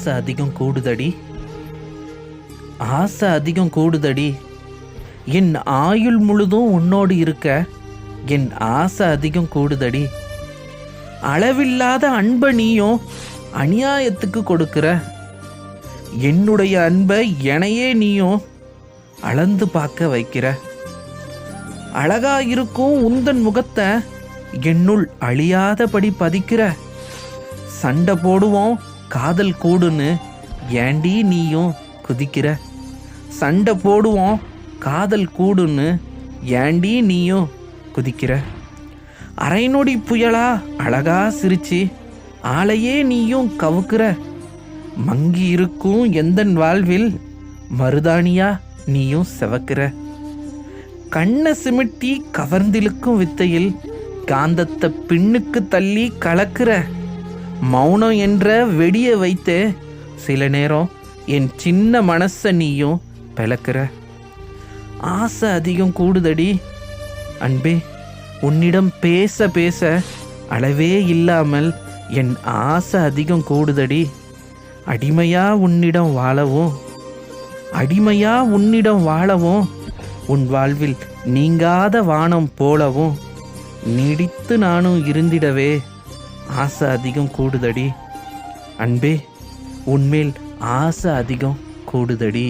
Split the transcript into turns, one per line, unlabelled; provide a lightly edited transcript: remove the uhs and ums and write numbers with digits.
ஆசை அதிகம் கூடுதடி, ஆசை அதிகம் கூடுதடி. என் ஆயுள் முழுதும் உன்னோடு இருக்க என் ஆசை அதிகம் கூடுதடி. அளவில்லாத அன்பை நீயும் அநியாயத்துக்கு கொடுக்கிற. என்னுடைய அன்பை எனையே நீயும் அளந்து பார்க்க வைக்கிற. அழகா இருக்கும் உந்தன் முகத்தை என்னுள் அழியாதபடி பதிக்கிற. சண்டை போடுவோம் காதல் கூடுன்னு ஏண்டி நீயும் குதிக்கிற. சண்டை போடுவோம் காதல் கூடுன்னு ஏண்டி நீயும் குதிக்கிற. அரை நொடி புயலா அழகா சிரிச்சு ஆளையே நீயும் கவுக்கிற. மங்கி இருக்கும் எந்தன் வாழ்வில் மருதாணியா நீயும் செவக்கிற. கண்ணை சிமிட்டி கவர்ந்திழுக்கும் வித்தையில் காந்தத்தை பின்னுக்கு தள்ளி கலக்கிற. மௌனம் என்ற வெடிய வைத்து சில நேரம் என் சின்ன மனசை நீயும் பிளக்கிற. ஆசை அதிகம் கூடுதடி அன்பே. உன்னிடம் பேச பேச அளவே இல்லாமல் என் ஆசை அதிகம் கூடுதடி. அடிமையா உன்னிடம் வாழவும், அடிமையா உன்னிடம் வாழவும், உன் வாழ்வில் நீங்காத வானம் போலவும் நீடித்து நானும் இருந்திடவே ஆசை அதிகம் கூடுதடி அன்பே. உன்மேல் ஆசை அதிகம் கூடுதடி.